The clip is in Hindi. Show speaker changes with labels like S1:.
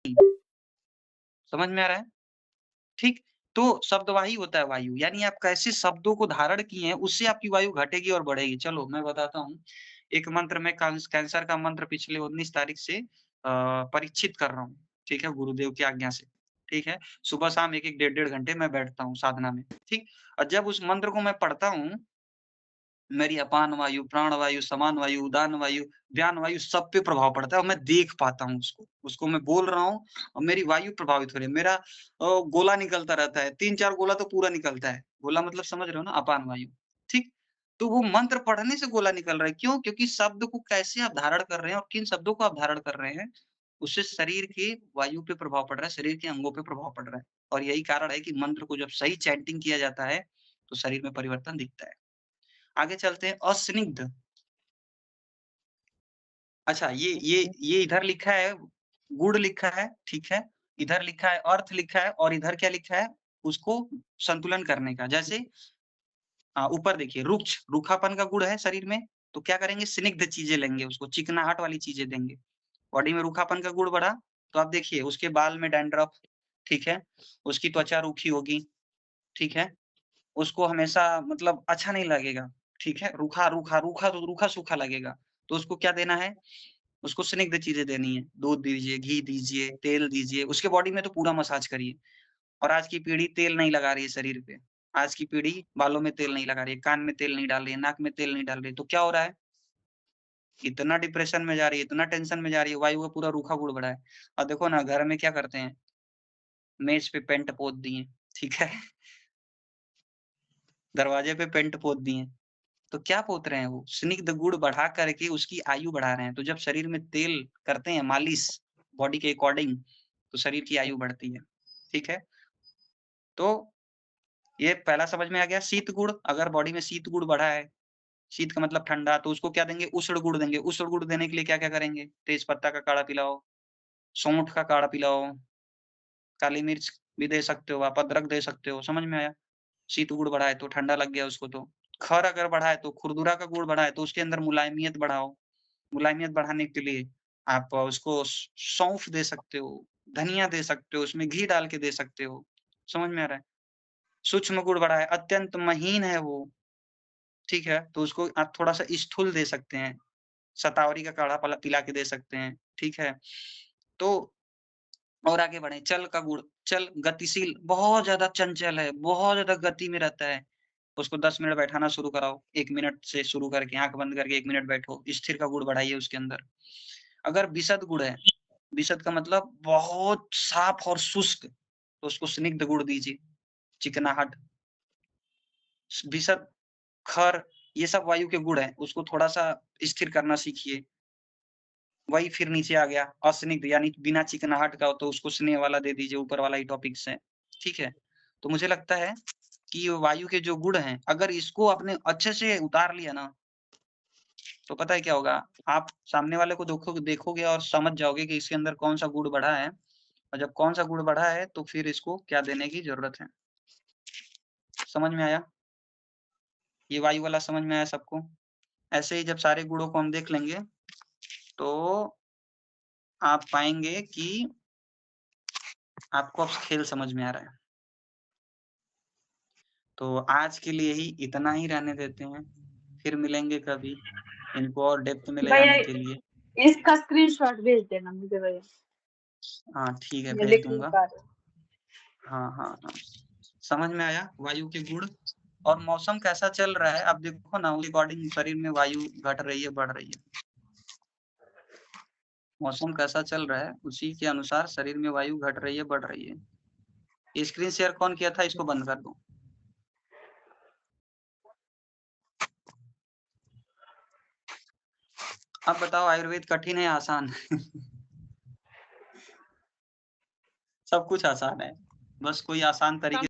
S1: समझ में आ रहा है? ठीक? तो शब्दवाही होता है वायु, यानी आप कैसे शब्दों को धारण किए हैं, उससे आपकी वायु घटेगी और बढ़ेगी। चलो मैं बताता हूँ, एक मंत्र मैं कैंसर का मंत्र पिछले 19 तारीख से परीक्षित कर रहा हूँ, ठीक है? गुरुदेव की आज्ञा से, ठीक है? सुबह-शाम 1-1 डेढ़-डेढ़ घंटे मैं बैठता हूँ साधना में, ठीक? और जब उस मंत्र को मैं पढ़ता हूँ, मेरी अपान वायु, प्राण वायु, समान वायु, उदान वायु, व्यान वायु सब पे प्रभाव पड़ता है और मैं देख पाता हूँ उसको। उसको मैं बोल रहा हूँ और मेरी वायु प्रभावित हो रही है। मेरा गोला निकलता रहता है, 3-4 गोला तो पूरा निकलता है। गोला मतलब समझ रहे हो ना? अपान वायु, ठीक? तो वो मंत्र पढ़ने से गोला निकल रहा है। क्यों? क्योंकि शब्द को कैसे आप धारण कर रहे हैं और किन शब्दों को आप धारण कर रहे हैं, उससे शरीर के वायु पे प्रभाव पड़ रहा है, शरीर के अंगों पे प्रभाव पड़ रहा है। और यही कारण है कि मंत्र को जब सही चैंटिंग किया जाता है, तो शरीर में परिवर्तन दिखता है। आगे चलते हैं असनिग्ध। अच्छा ये इधर लिखा है, गुण लिखा है, ठीक है? इधर लिखा है अर्थ लिखा है और इधर क्या लिखा है? उसको संतुलन करने का। जैसे ऊपर देखिए रुक्ष, रूखापन का गुण है शरीर में, तो क्या करेंगे? स्निग्ध चीज़ें लेंगे उसको, चिकनाहट वाली चीज़ें देंगे। बॉडी में रूखापन का गुण बढ़ा, तो आप देखिए उसके बाल में डैंड्रफ, ठीक है? उसकी त्वचा रूखी होगी, ठीक है? उसको हमेशा मतलब अच्छा नहीं लगेगा, ठीक है? रूखा-सूखा लगेगा। तो उसको क्या देना है? उसको स्निग्ध चीज़ें देनी है। दूध दीजिए, घी दीजिए, तेल दीजिए, उसके बॉडी में तो पूरा मसाज करिए। और आज की पीढ़ी तेल नहीं लगा रही है शरीर पे। आज की पीढ़ी बालों में तेल नहीं लगा रही है, कान में तेल नहीं डाल रही है, नाक में तेल नहीं डाल रही है। तो क्या हो रहा है? इतना डिप्रेशन में जा रही है, इतना टेंशन में जा रही है, वायु का पूरा रूखा गुण बढ़ा है। और देखो ना घर में क्या करते हैं? मेज़ पे पेंट पोत दिए, ठीक है? दरवाजे पे पेंट पोत दिए। तो क्या पोत रहे हैं वो? स्निग्ध गुण बढ़ा करके उसकी आयु बढ़ा रहे हैं। तो जब शरीर में तेल करते हैं मालिश बॉडी के अकॉर्डिंग, तो शरीर की आयु बढ़ती है। ठीक है? तो ये पहला समझ में आ गया। शीत गुण, अगर बॉडी में शीत गुण बढ़ा है, शीत का मतलब ठंडा, तो उसको क्या देंगे? उष्ण गुण देंगे। उष्ण गुण देने के लिए क्या-क्या करेंगे? तेज पत्ता का काढ़ा पिलाओ, सौंठ का काढ़ा पिलाओ, काली मिर्च भी दे सकते हो आप, अदरक दे सकते हो। समझ में आया? शीत गुण बढ़ा है तो ठंडा लग गया उसको तो। खर अगर बढ़ा है तो खुरदुरा का गुण बढ़ा है तो उसके अंदर मुलायमियत बढ़ाओ। मुलायमियत बढ़ाने के लिए आप उसको सौंफ दे सकते हो, धनिया दे सकते हो, उसमें घी डाल के दे सकते हो। समझ में आ रहा है? सूक्ष्म गुण बढ़ा है, अत्यंत महीन है वो, ठीक है? तो उसको आप थोड़ा-सा स्थूल दे सकते हैं। शतावरी का काढ़ा पिला के दे सकते हैं, ठीक है? तो और आगे बढ़ें, चल का गुण, चल गतिशील, बहुत ज़्यादा चंचल है, बहुत ज़्यादा गति में रहता है। उसको 10 मिनट बैठाना शुरू कराओ, 1 मिनट से शुरू करके आँख बंद करके 1 मिनट बैठो, स्थिर का गुण बढ़ाइए उसके अंदर। अगर विशद गुण है, विशद का मतलब बहुत साफ और शुष्क, तो उसको स्निग्ध गुण दीजिए, चिकनाहट। विशद, खर, ये सब वायु के गुण हैं, उसको थोड़ा-सा स्थिर करना सीखिए। वही फिर नीचे आ गया, अस्निग्ध यानी बिना चिकनाहट का हो तो उसको स्नेह वाला दे दीजिए, ऊपर वाला ही टॉपिक्स है, ठीक है? तो मुझे लगता है कि ये वायु के जो गुण हैं, अगर इसको आपने अच्छे से उतार लिया ना, तो पता है क्या होगा? आप सामने वाले को देखोगे और समझ जाओगे कि इसके अंदर कौन-सा गुण बढ़ा है और जब कौन-सा गुण बढ़ा है, तो फिर इसको क्या देने की ज़रूरत है। समझ में आया? ये वायु वाला समझ में आया सबको? ऐसे ही जब सारे गुणों को हम देख लेंगे, तो आप पाएँगे कि आपको अब खेल समझ में आ रहा है। तो आज के लिए ही इतना ही रहने देते हैं, फिर मिलेंगे कभी, इनको और डेप्थ में ले
S2: भैया
S1: जाने के लिए।
S2: इसका स्क्रीनशॉट भेज देना मुझे भैया,
S1: हाँ, ठीक है,
S2: मैं
S1: भेज
S2: लिख नहीं
S1: दूँगा।
S2: पा रही।
S1: हाँ, हाँ, हाँ। समझ में आया वायु के गुण और मौसम कैसा चल रहा है, अब देखो ना उस अकॉर्डिंग शरीर में वायु घट रही है, बढ़ रही है। मौसम कैसा चल रहा है, उसी के अनुसार शरीर में वायु घट रही है, बढ़ रही है। ये स्क्रीन शेयर कौन किया था, इसको बंद कर दो। अब बताओ आयुर्वेद कठिन है या आसान? सब कुछ आसान है, बस कोई आसान तरीके